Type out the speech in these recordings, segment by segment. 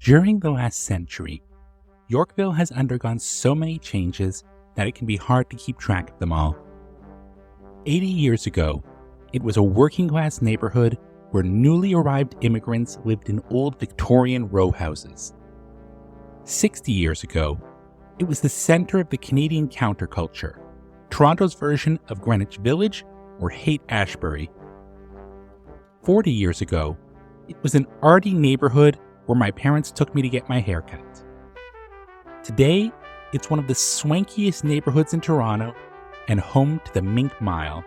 During the last century, Yorkville has undergone so many changes that it can be hard to keep track of them all. 80 years ago, it was a working-class neighborhood where newly arrived immigrants lived in old Victorian row houses. 60 years ago, it was the center of the Canadian counterculture, Toronto's version of Greenwich Village or Haight-Ashbury. 40 years ago, it was an arty neighborhood where my parents took me to get my hair cut. Today, it's one of the swankiest neighborhoods in Toronto and home to the Mink Mile.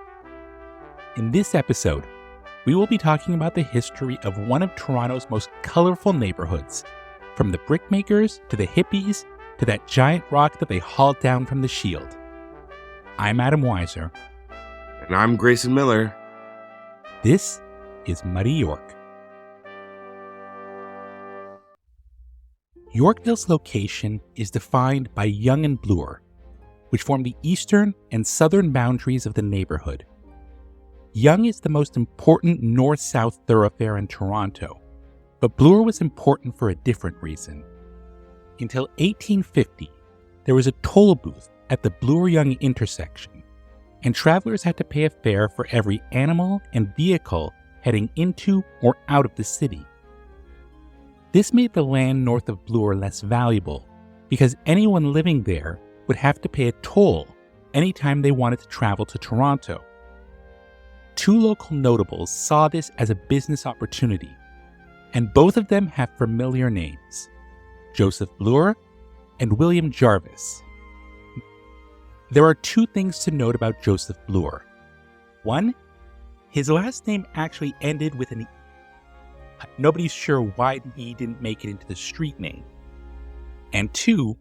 In this episode, we will be talking about the history of one of Toronto's most colorful neighborhoods, from the brickmakers to the hippies to that giant rock that they hauled down from the Shield. I'm Adam Weiser. And I'm Grayson Miller. This is Muddy York. Yorkville's location is defined by Yonge and Bloor, which form the eastern and southern boundaries of the neighborhood. Yonge is the most important north-south thoroughfare in Toronto, but Bloor was important for a different reason. Until 1850, there was a toll booth at the Bloor-Yonge intersection, and travelers had to pay a fare for every animal and vehicle heading into or out of the city. This made the land north of Bloor less valuable because anyone living there would have to pay a toll anytime they wanted to travel to Toronto. Two local notables saw this as a business opportunity, and both of them have familiar names, Joseph Bloor and William Jarvis. There are two things to note about Joseph Bloor. One, his last name actually ended with an E. Nobody's sure why the E didn't make it into the street name. And two,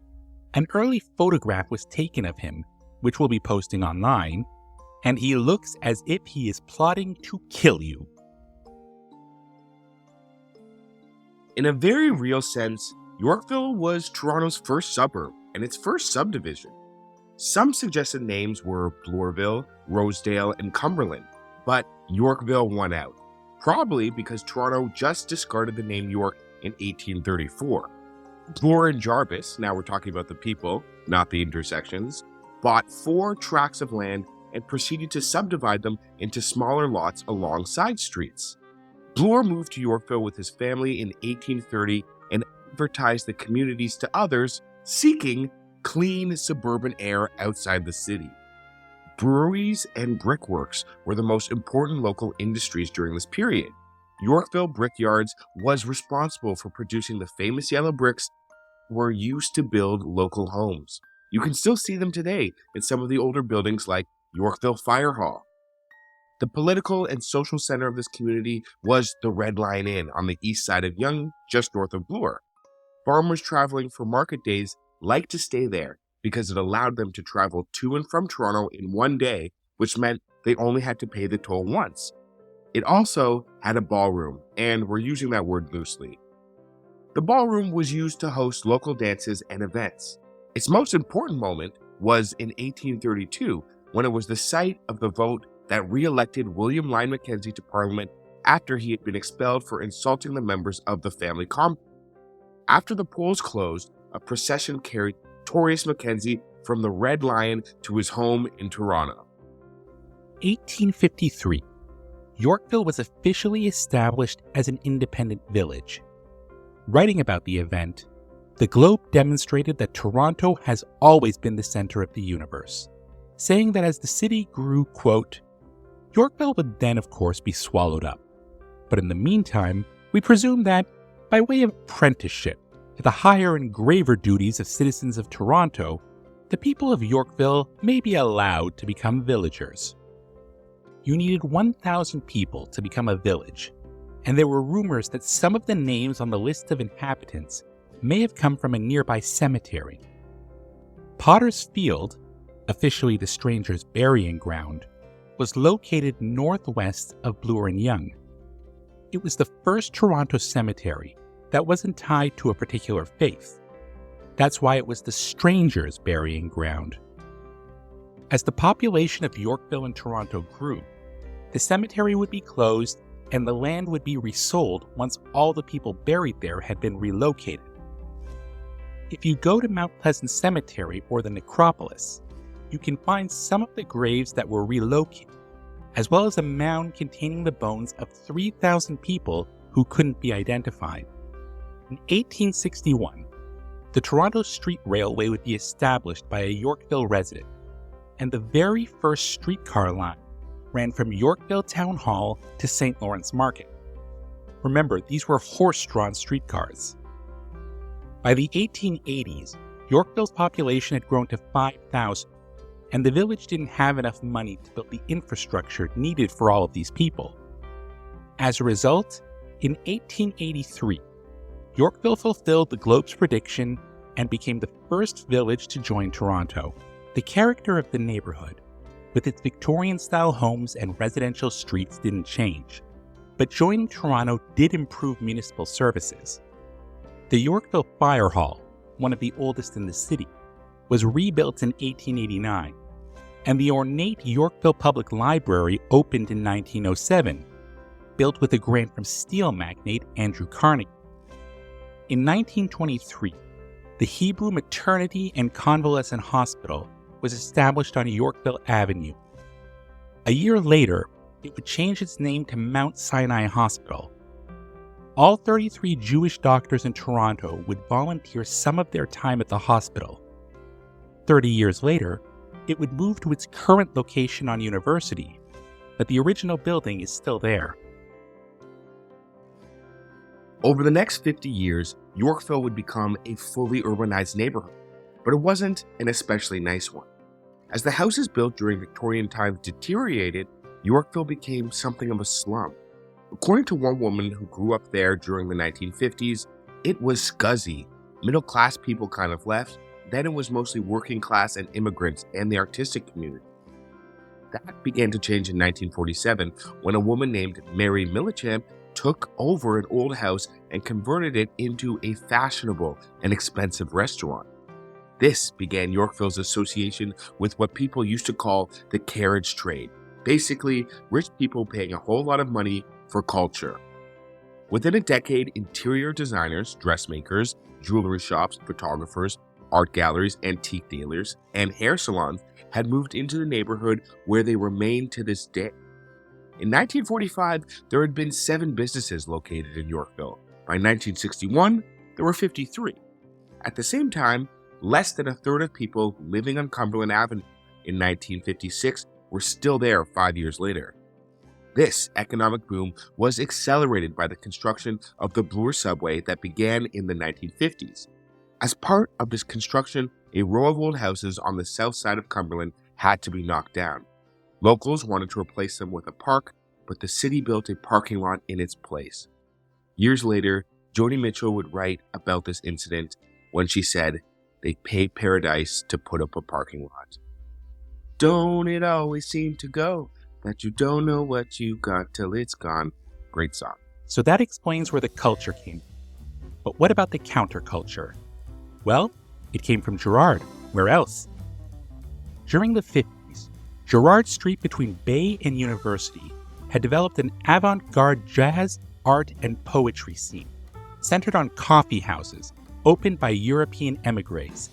an early photograph was taken of him, which we'll be posting online, and he looks as if he is plotting to kill you. In a very real sense, Yorkville was Toronto's first suburb and its first subdivision. Some suggested names were Bloorville, Rosedale, and Cumberland, but Yorkville won out, probably because Toronto just discarded the name York in 1834. Bloor and Jarvis, now we're talking about the people, not the intersections, bought 4 tracts of land and proceeded to subdivide them into smaller lots along side streets. Bloor moved to Yorkville with his family in 1830 and advertised the communities to others seeking clean suburban air outside the city. Breweries and brickworks were the most important local industries during this period. Yorkville Brickyards was responsible for producing the famous yellow bricks that were used to build local homes. You can still see them today in some of the older buildings like Yorkville Fire Hall. The political and social center of this community was the Red Lion Inn on the east side of Yonge, just north of Bloor. Farmers traveling for market days liked to stay there because it allowed them to travel to and from Toronto in one day, which meant they only had to pay the toll once. It also had a ballroom, and we're using that word loosely. The ballroom was used to host local dances and events. Its most important moment was in 1832, when it was the site of the vote that re-elected William Lyon Mackenzie to Parliament after he had been expelled for insulting the members of the family compound. After the polls closed, a procession carried Victorious Mackenzie from the Red Lion to his home in Toronto. 1853. Yorkville was officially established as an independent village. Writing about the event, the Globe demonstrated that Toronto has always been the center of the universe, saying that as the city grew, quote, Yorkville would then of course be swallowed up. But in the meantime, we presume that, by way of apprenticeship to the higher and graver duties of citizens of Toronto, the people of Yorkville may be allowed to become villagers. You needed 1,000 people to become a village, and there were rumors that some of the names on the list of inhabitants may have come from a nearby cemetery. Potter's Field, officially the Strangers' Burying Ground, was located northwest of Bloor and Yonge. It was the first Toronto cemetery that wasn't tied to a particular faith. That's why it was the Strangers' Burying Ground. As the population of Yorkville and Toronto grew, the cemetery would be closed and the land would be resold once all the people buried there had been relocated. If you go to Mount Pleasant Cemetery or the necropolis, you can find some of the graves that were relocated, as well as a mound containing the bones of 3,000 people who couldn't be identified. In 1861, the Toronto Street Railway would be established by a Yorkville resident, and the very first streetcar line ran from Yorkville Town Hall to St. Lawrence Market. Remember, these were horse-drawn streetcars. By the 1880s, Yorkville's population had grown to 5,000, and the village didn't have enough money to build the infrastructure needed for all of these people. As a result, in 1883, Yorkville fulfilled the Globe's prediction and became the first village to join Toronto. The character of the neighborhood, with its Victorian-style homes and residential streets, didn't change, but joining Toronto did improve municipal services. The Yorkville Fire Hall, one of the oldest in the city, was rebuilt in 1889, and the ornate Yorkville Public Library opened in 1907, built with a grant from steel magnate Andrew Carnegie. In 1923, the Hebrew Maternity and Convalescent Hospital was established on Yorkville Avenue. A year later, it would change its name to Mount Sinai Hospital. All 33 Jewish doctors in Toronto would volunteer some of their time at the hospital. 30 years later, it would move to its current location on University, but the original building is still there. Over the next 50 years, Yorkville would become a fully urbanized neighborhood, but it wasn't an especially nice one. As the houses built during Victorian times deteriorated, Yorkville became something of a slum. According to one woman who grew up there during the 1950s, it was scuzzy. Middle-class people kind of left. Then it was mostly working class and immigrants and the artistic community. That began to change in 1947 when a woman named Mary Millichamp took over an old house and converted it into a fashionable and expensive restaurant. This began Yorkville's association with what people used to call the carriage trade. Basically, rich people paying a whole lot of money for culture. Within a decade, interior designers, dressmakers, jewelry shops, photographers, art galleries, antique dealers, and hair salons had moved into the neighborhood where they remain to this day. In 1945, there had been 7 businesses located in Yorkville. By 1961, there were 53. At the same time, less than a third of people living on Cumberland Avenue in 1956 were still there 5 years later. This economic boom was accelerated by the construction of the Bloor subway that began in the 1950s. As part of this construction, a row of old houses on the south side of Cumberland had to be knocked down. Locals wanted to replace them with a park, but the city built a parking lot in its place. Years later, Joni Mitchell would write about this incident when she said, "They paid paradise to put up a parking lot. Don't it always seem to go that you don't know what you got till it's gone." Great song. So that explains where the culture came from. But what about the counterculture? Well, it came from Gerrard. Where else? During the 50s, Gerrard Street between Bay and University had developed an avant-garde jazz, art, and poetry scene, centered on coffee houses opened by European emigres.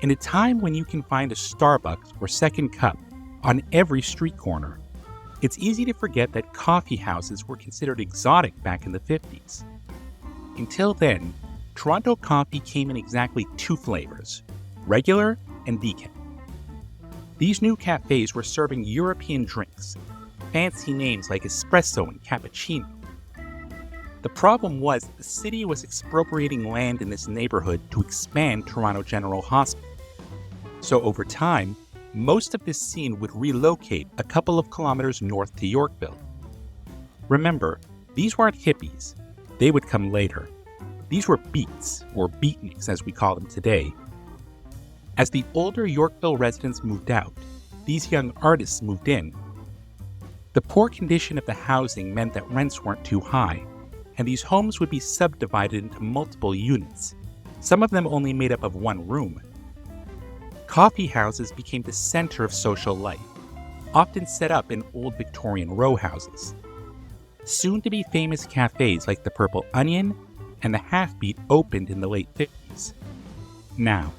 In a time when you can find a Starbucks or Second Cup on every street corner, it's easy to forget that coffee houses were considered exotic back in the 50s. Until then, Toronto coffee came in exactly 2 flavors, regular and decaf. These new cafes were serving European drinks, fancy names like espresso and cappuccino. The problem was that the city was expropriating land in this neighborhood to expand Toronto General Hospital. So over time, most of this scene would relocate a couple of kilometers north to Yorkville. Remember, these weren't hippies. They would come later. These were beats, or beatniks as we call them today. As the older Yorkville residents moved out, these young artists moved in. The poor condition of the housing meant that rents weren't too high, and these homes would be subdivided into multiple units, some of them only made up of 1 room. Coffee houses became the center of social life, often set up in old Victorian row houses. Soon to be famous cafes like the Purple Onion and the Half Beat opened in the late 50s. Now,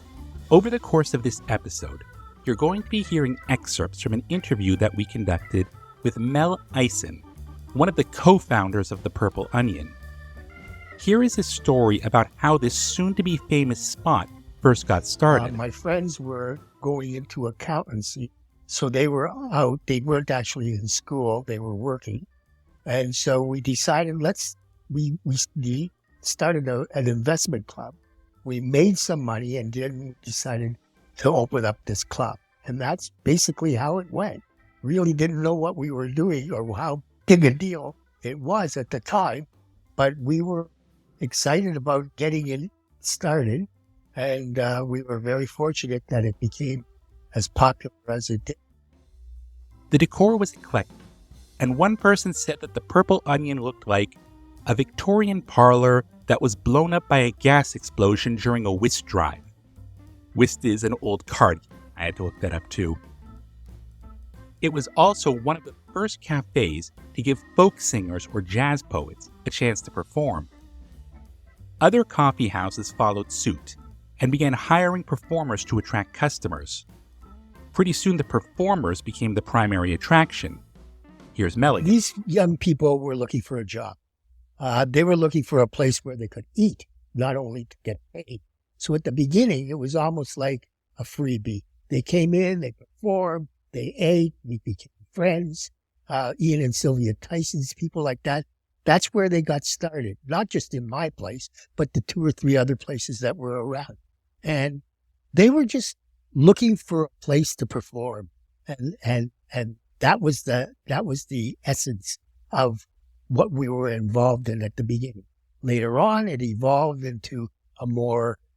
over the course of this episode, you're going to be hearing excerpts from an interview that we conducted with Mel Eisen, one of the co-founders of the Purple Onion. Here is his story about how this soon-to-be famous spot first got started. My friends were going into accountancy, so they were out. They weren't actually in school. They were working. And so we decided, we started an investment club. We made some money and then decided to open up this club. And that's basically how it went. Really didn't know what we were doing or how big a deal it was at the time, but we were excited about getting it started. And we were very fortunate that it became as popular as it did. The decor was eclectic, and one person said that the Purple Onion looked like a Victorian parlor that was blown up by a gas explosion during a whist drive. Whist is an old card. I had to look that up too. It was also one of the first cafes to give folk singers or jazz poets a chance to perform. Other coffee houses followed suit and began hiring performers to attract customers. Pretty soon the performers became the primary attraction. Here's Melly. These young people were looking for a job. They were looking for a place where they could eat, not only to get paid. So at the beginning, it was almost like a freebie. They came in, they performed, they ate, we became friends. Ian and Sylvia Tyson's, people like that. That's where they got started, not just in my place, but the 2 or 3 other places that were around. And they were just looking for a place to perform. And that was the essence of what we were involved in at the beginning. Later on, it evolved into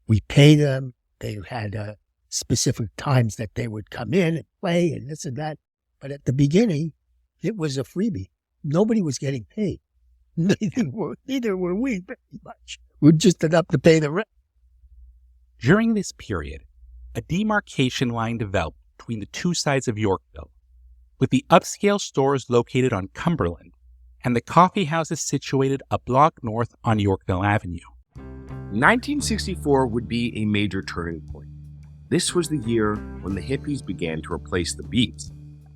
we pay them. They had specific times that they would come in and play and this and that. But at the beginning, it was a freebie. Nobody was getting paid. Neither were we very much. We're just enough to pay the rent. During this period, a demarcation line developed between the two sides of Yorkville, with the upscale stores located on Cumberland and the coffee houses situated a block north on Yorkville Avenue. 1964 would be a major turning point. This was the year when the hippies began to replace the beats.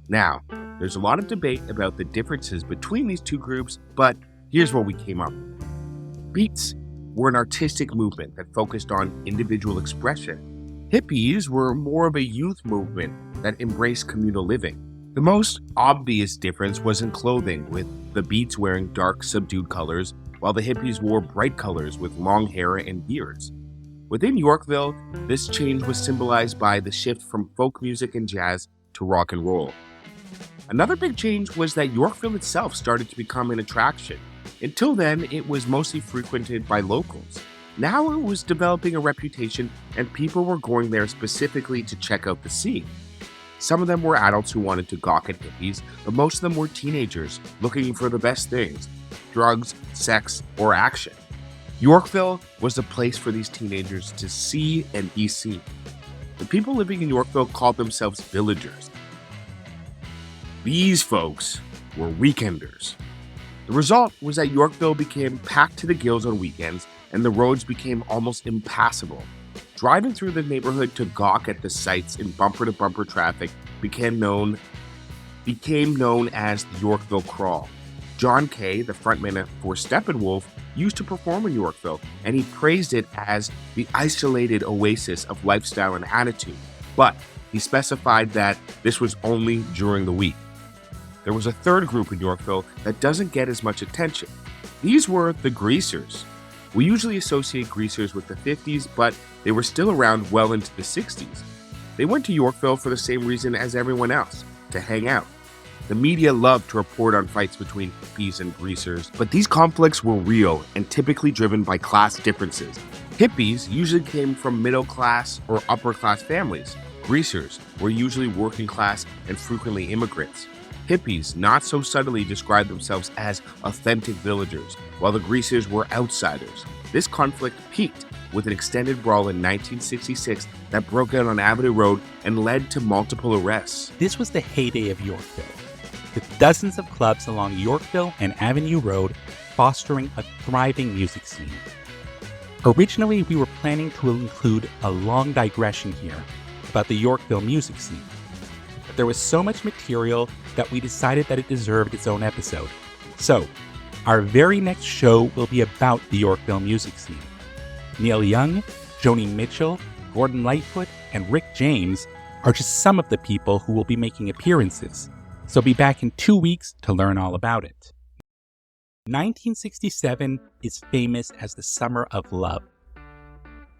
Now, there's a lot of debate about the differences between these two groups, but here's what we came up with. Beats were an artistic movement that focused on individual expression. Hippies were more of a youth movement that embraced communal living. The most obvious difference was in clothing, with the Beats wearing dark, subdued colors, while the hippies wore bright colors with long hair and beards. Within Yorkville, this change was symbolized by the shift from folk music and jazz to rock and roll. Another big change was that Yorkville itself started to become an attraction. Until then, it was mostly frequented by locals. Now it was developing a reputation, and people were going there specifically to check out the scene. Some of them were adults who wanted to gawk at hippies, but most of them were teenagers looking for the best things: drugs, sex, or action. Yorkville was the place for these teenagers to see and be seen. The people living in Yorkville called themselves villagers. These folks were weekenders. The result was that Yorkville became packed to the gills on weekends, and the roads became almost impassable. Driving through the neighborhood to gawk at the sights in bumper-to-bumper traffic became known as the Yorkville Crawl. John Kay, the frontman for Steppenwolf, used to perform in Yorkville, and he praised it as the isolated oasis of lifestyle and attitude. But he specified that this was only during the week. There was a third group in Yorkville that doesn't get as much attention. These were the greasers. We usually associate greasers with the 50s, but they were still around well into the 60s. They went to Yorkville for the same reason as everyone else, to hang out. The media loved to report on fights between hippies and greasers, but these conflicts were real and typically driven by class differences. Hippies usually came from middle class or upper class families. Greasers were usually working class and frequently immigrants. Hippies not so subtly described themselves as authentic villagers, while the greasers were outsiders. This conflict peaked with an extended brawl in 1966 that broke out on Avenue Road and led to multiple arrests. This was the heyday of Yorkville. with dozens of clubs along Yorkville and Avenue Road fostering a thriving music scene. Originally, we were planning to include a long digression here about the Yorkville music scene, but there was so much material that we decided that it deserved its own episode. So, our very next show will be about the Yorkville music scene. Neil Young, Joni Mitchell, Gordon Lightfoot, and Rick James are just some of the people who will be making appearances, so be back in 2 weeks to learn all about it. 1967 is famous as the Summer of Love.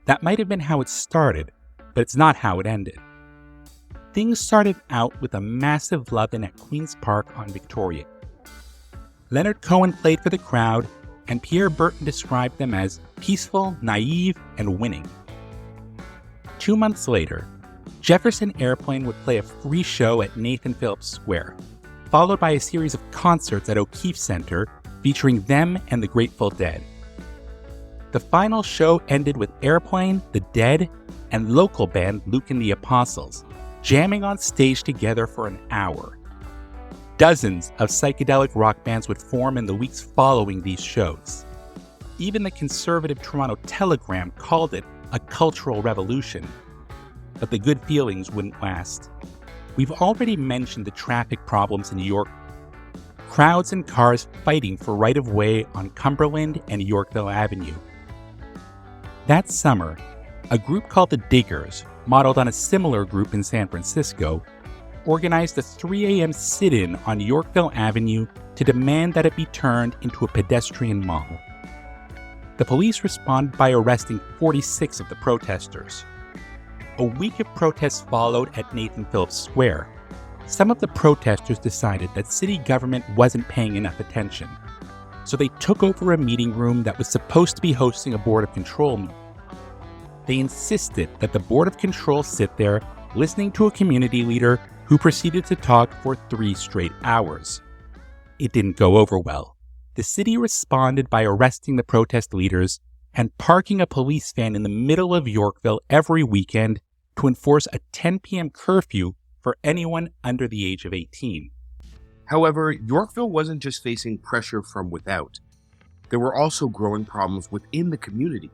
That might have been how it started, but it's not how it ended. Things started out with a massive love-in at Queen's Park on Victoria. Leonard Cohen played for the crowd, and Pierre Berton described them as peaceful, naive, and winning. 2 months later, Jefferson Airplane would play a free show at Nathan Phillips Square, followed by a series of concerts at O'Keefe Center featuring them and the Grateful Dead. The final show ended with Airplane, the Dead, and local band Luke and the Apostles jamming on stage together for an hour. Dozens of psychedelic rock bands would form in the weeks following these shows. Even the conservative Toronto Telegram called it a cultural revolution. But the good feelings wouldn't last. We've already mentioned the traffic problems in New York. Crowds and cars fighting for right-of-way on Cumberland and Yorkville Avenue. That summer, a group called the Diggers, modeled on a similar group in San Francisco, organized a 3 a.m. sit-in on Yorkville Avenue to demand that it be turned into a pedestrian mall. The police responded by arresting 46 of the protesters. A week of protests followed at Nathan Phillips Square. Some of the protesters decided that city government wasn't paying enough attention, so they took over a meeting room that was supposed to be hosting a Board of Control meeting. They insisted that the Board of Control sit there listening to a community leader who proceeded to talk for 3 straight hours. It didn't go over well. The city responded by arresting the protest leaders and parking a police van in the middle of Yorkville every weekend to enforce a 10 p.m. curfew for anyone under the age of 18. However, Yorkville wasn't just facing pressure from without. There were also growing problems within the community.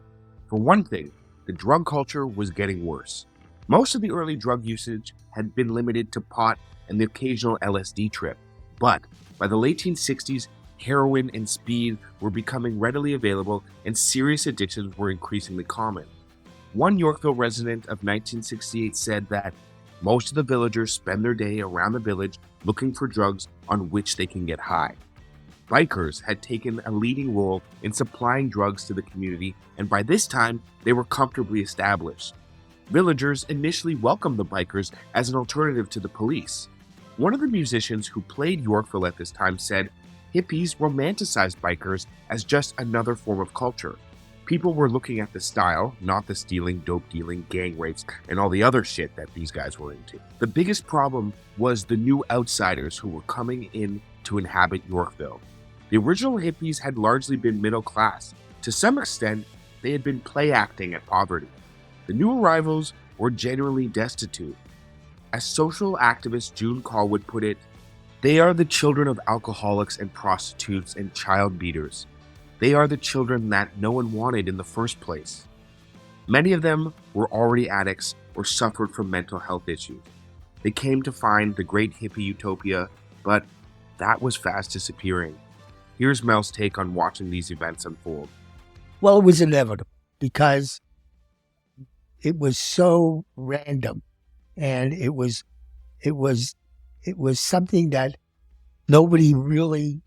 For one thing, the drug culture was getting worse. Most of the early drug usage had been limited to pot and the occasional LSD trip, but by the late 1960s, heroin and speed were becoming readily available and serious addictions were increasingly common. One Yorkville resident of 1968 said that most of the villagers spend their day around the village looking for drugs on which they can get high. Bikers had taken a leading role in supplying drugs to the community, and by this time, they were comfortably established. Villagers initially welcomed the bikers as an alternative to the police. One of the musicians who played Yorkville at this time said, hippies romanticized bikers as just another form of culture. People were looking at the style, not the stealing, dope dealing, gang rapes, and all the other shit that these guys were into. The biggest problem was the new outsiders who were coming in to inhabit Yorkville. The original hippies had largely been middle class. To some extent, they had been play acting at poverty. The new arrivals were genuinely destitute. As social activist June Call would put it, they are the children of alcoholics and prostitutes and child beaters. They are the children that no one wanted in the first place. Many of them were already addicts or suffered from mental health issues. They came to find the great hippie utopia, but that was fast disappearing. Here's Mel's take on watching these events unfold. Well, it was inevitable because it was so random, and it was something that nobody really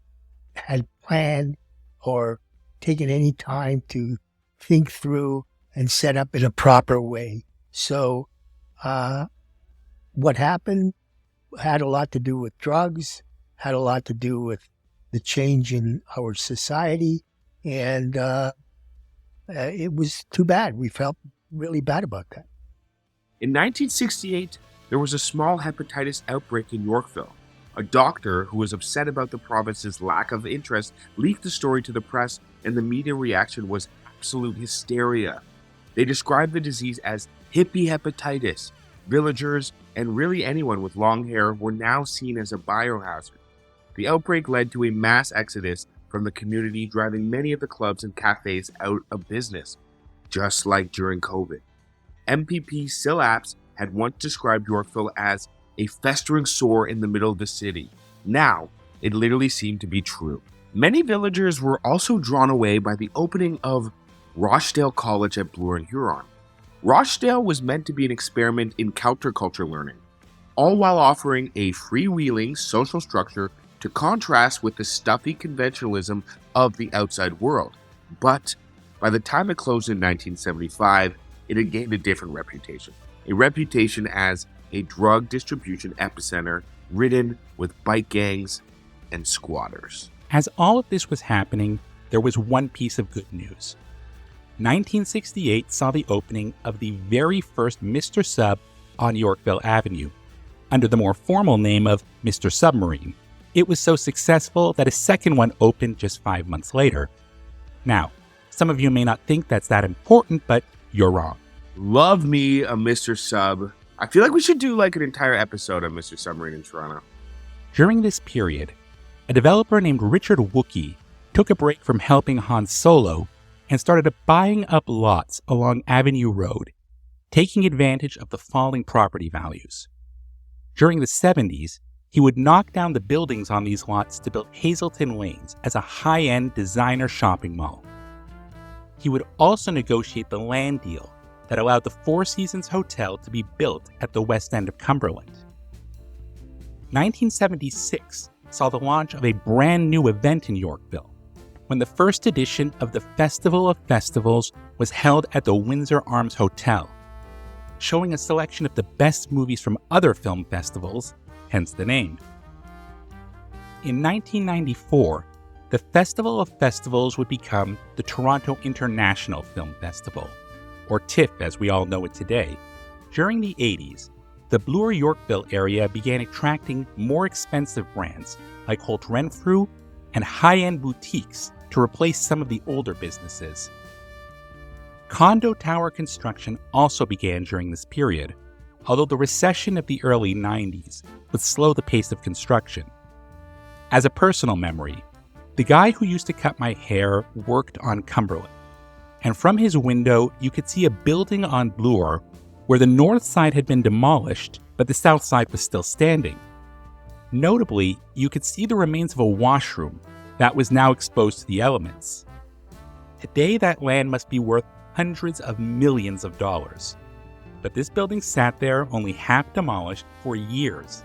had planned or taken any time to think through and set up in a proper way. So what happened had a lot to do with drugs, had a lot to do with the change in our society, and it was too bad. We felt really bad about that. In 1968, there was a small hepatitis outbreak in Yorkville. A doctor who was upset about the province's lack of interest leaked the story to the press, and the media reaction was absolute hysteria. They described the disease as hippie hepatitis. Villagers, and really anyone with long hair, were now seen as a biohazard. The outbreak led to a mass exodus from the community, driving many of the clubs and cafes out of business, just like during COVID. MPP Sillaps had once described Yorkville as a festering sore in the middle of the city. Now, it literally seemed to be true. Many villagers were also drawn away by the opening of Rochdale College at Bloor and Huron. Rochdale was meant to be an experiment in counterculture learning, all while offering a freewheeling social structure to contrast with the stuffy conventionalism of the outside world. But by the time it closed in 1975, it had gained a different reputation. A reputation as a drug distribution epicenter ridden with bike gangs and squatters. As all of this was happening, there was one piece of good news. 1968 saw the opening of the very first Mr. Sub on Yorkville Avenue, under the more formal name of Mr. Submarine. It was so successful that a second one opened just 5 months later. Now, some of you may not think that's that important, but you're wrong. Love me a Mr. Sub. I feel like we should do like an entire episode of Mr. Submarine in Toronto. During this period, a developer named Richard Wookie took a break from helping Han Solo and started buying up lots along Avenue Road, taking advantage of the falling property values. During the 70s, he would knock down the buildings on these lots to build Hazelton Lanes as a high-end designer shopping mall. He would also negotiate the land deal that allowed the Four Seasons Hotel to be built at the west end of Cumberland. 1976 saw the launch of a brand new event in Yorkville, when the first edition of the Festival of Festivals was held at the Windsor Arms Hotel, showing a selection of the best movies from other film festivals, hence the name. In 1994, the Festival of Festivals would become the Toronto International Film Festival, or TIFF as we all know it today. During the 80s, the Bloor-Yorkville area began attracting more expensive brands like Holt Renfrew and high-end boutiques to replace some of the older businesses. Condo tower construction also began during this period, although the recession of the early 90s would slow the pace of construction. As a personal memory, the guy who used to cut my hair worked on Cumberland, and from his window you could see a building on Bloor where the north side had been demolished, but the south side was still standing. Notably, you could see the remains of a washroom that was now exposed to the elements. Today, that land must be worth hundreds of millions of dollars. But this building sat there only half demolished for years,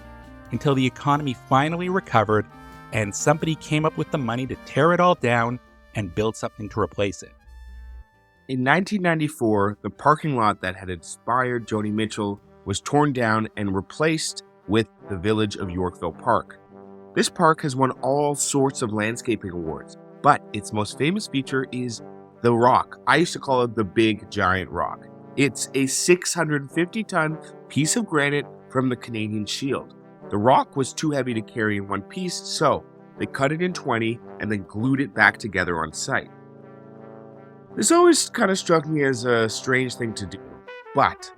until the economy finally recovered and somebody came up with the money to tear it all down and build something to replace it. In 1994, the parking lot that had inspired Joni Mitchell was torn down and replaced with the Village of Yorkville Park. This park has won all sorts of landscaping awards, but its most famous feature is the rock. I used to call it the Big Giant Rock. It's a 650-ton piece of granite from the Canadian Shield. The rock was too heavy to carry in one piece, so they cut it in 20 and then glued it back together on site. This always kind of struck me as a strange thing to do, but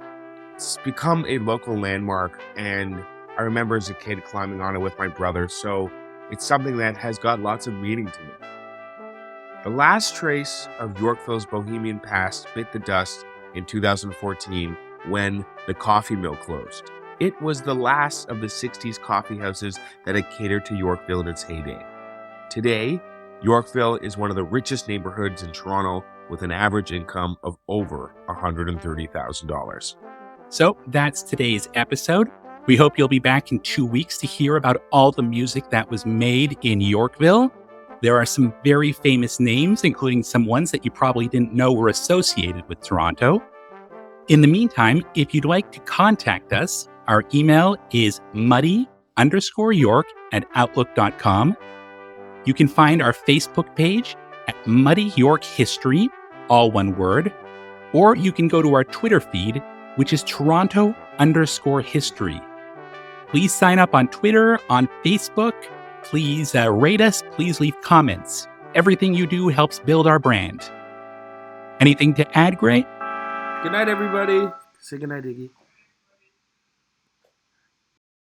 it's become a local landmark, and I remember as a kid climbing on it with my brother, so it's something that has got lots of meaning to me. The last trace of Yorkville's bohemian past bit the dust in 2014 when the coffee mill closed. It was the last of the 60s coffee houses that had catered to Yorkville in its heyday. Today, Yorkville is one of the richest neighborhoods in Toronto with an average income of over $130,000. So that's today's episode. We hope you'll be back in 2 weeks to hear about all the music that was made in Yorkville. There are some very famous names, including some ones that you probably didn't know were associated with Toronto. In the meantime, if you'd like to contact us, our email is muddy_york@outlook.com. You can find our Facebook page at Muddy York History, all one word, or you can go to our Twitter feed, which is Toronto_history. Please sign up on Twitter, on Facebook. Please rate us. Please leave comments. Everything you do helps build our brand. Anything to add, Gray? Good night, everybody. Say good night, Iggy.